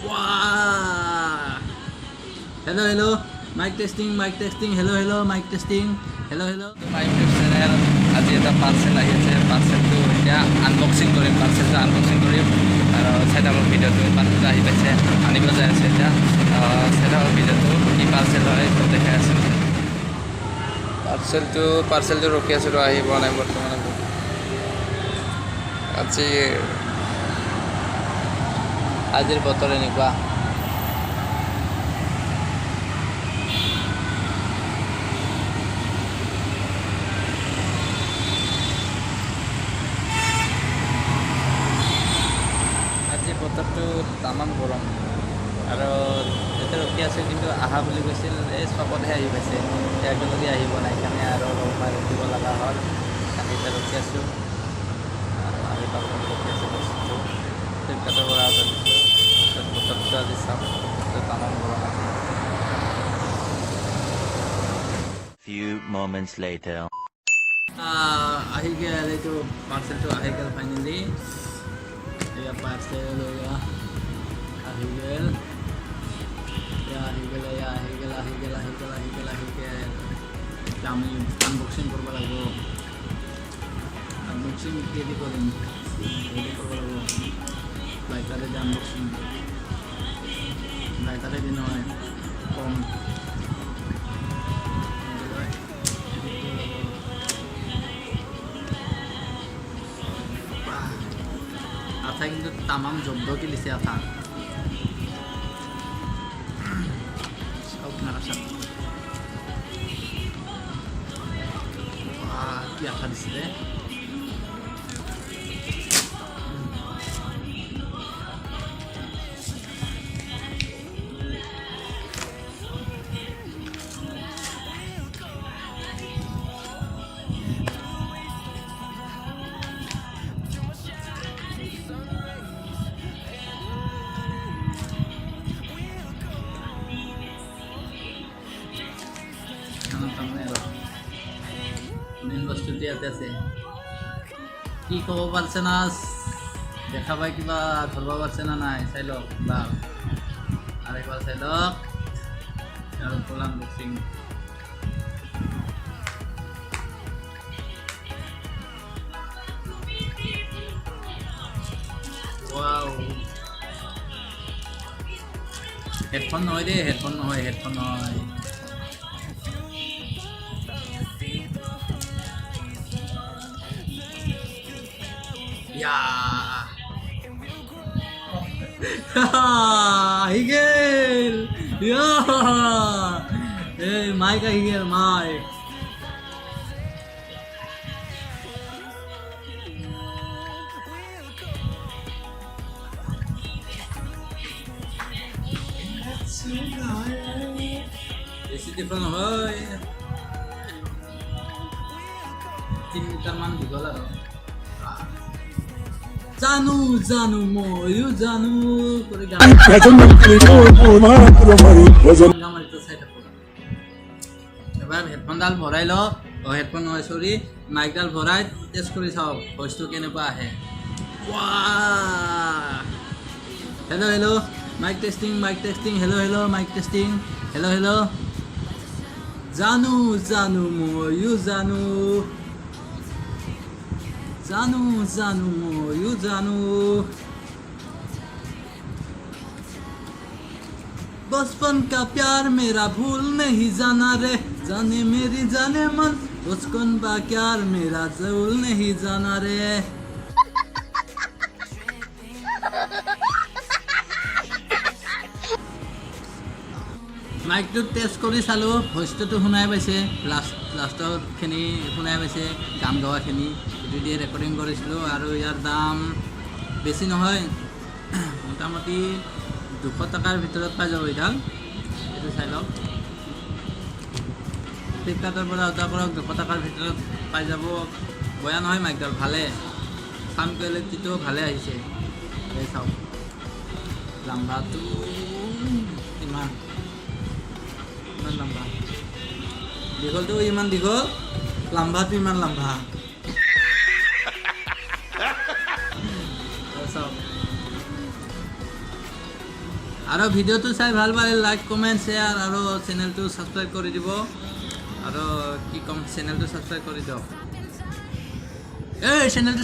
Wow! Hello, hello. Mic testing, hello, hello, mic testing, hello, hello. My YouTube channel আজি এটা parcel আহি আছে পাৰ্চেলটো এতিয়া আনবক্সিং কৰিম পাৰ্চেলটো আনবক্সিং কৰিম আৰু চাইডালৰ ভিডিঅ'টো পাৰ্চেলটো আহি পাইছে আনিব যাই আছে এতিয়া চাইডালৰ ভিডিঅ'টো কি পাৰ্চেল হয় সেইটো দেখাই আছে পাৰ্চেলটো ৰখি আছোঁ আৰু আহি পোৱা নাই বৰ্তমান আজিৰ বতৰ এনেকুৱা বতৰটো তামাম গৰম আৰু এতিয়া ৰখি আছে কিন্তু আহা বুলি কৈছিল এই চকতহে আহি পাইছে একেলগে আহিব নাই কাৰণে আৰু অলপমান ৰখিব লগা হ'ল আমি এতিয়া ৰখি আছোঁ আৰু আহি পাবলৈ ৰখি আছোঁ বস্তুটো ফ্লিপকাৰ্টৰ পৰা অৰ্ডাৰ দিছোঁ বতৰটো আজি চাম তামাম গৰম আছে Few moments later. আহি গেল এইটো পাৰ্চেলটো আহি গেল ফাইনেলি या पार्सल हो गया आही गेल আমি আনবক্সিং করব লাগবো আনবক্সিং কেদি করিম রেডি করব লাগবো লাইটারে যে আনবক্সিং লাইটারে দিন হয় কম আথা কিন্তু তামাম জব্দ কি লিছে আথা সব নারাসা কি আথা দিছিলে মেইন বস্তুটো ইয়াতে আছে কি ক'ব পাৰিছে না দেখা পাই কিবা ধৰিব পাৰিছে না নাই চাই লওক বা আৰু একবাৰ চাই লওক আৰু ফুল আনবক্সিং ৱাও হেডফোন নহয় দেই হেডফোন নহয় Yeah. Higel. Yeah. Hey, Mike Higel, Mike. Isi different hoy. 3 meter man dikol aro. জানু ময়ো জানো করে গান এবার হেডফোনডাল ভৰাই ল হেডফোন নহয় সৰি মাইকডাল ভৰাই টেষ্ট কৰি চাওক ভইচটো কেনেকুৱা আহে hello' hello' mike testing hello' mike testing hello' জানো ময়ো জানো ময়ো জানো बचपन का प्यार मेरा भूल नहीं जाना रे जाने मेरी जाने मन बचपन का प्यार मेरा भूल नहीं जाना रे মাইকটো টেষ্ট কৰি চালোঁ ভইচটো শুনাই পাইছে লাষ্টৰখিনি শুনাই পাইছে গান গোৱাখিনি সেইটো দিয়ে ৰেকৰ্ডিং কৰিছিলোঁ আৰু ইয়াৰ দাম বেছি নহয় মোটামুটি 200 টকাৰ ভিতৰত পাই যাব এইডাল এইটো চাই লওক ফ্লিপকাৰ্টৰ পৰা অৰ্ডাৰ কৰক 200 টকাৰ ভিতৰত পাই যাব বেয়া নহয় মাইকডাল ভালে সাউণ্ড কোৱালিটিটো ভালে আহিছে এই চাওক লাম্বাটো ইমান লম্বা দীঘলটো ইমান দীঘল লাম্বাটো ইমান লাম্বা চাওক আৰু ভিডিঅ'টো চাই ভাল পালে লাইক কমেণ্ট শ্বেয়াৰ আৰু চেনেলটো ছাবস্ক্ৰাইব কৰি দিব আৰু কি ক'ম চেনেলটো ছাবস্ক্ৰাইব কৰি দিয়ক এই চেনেলটো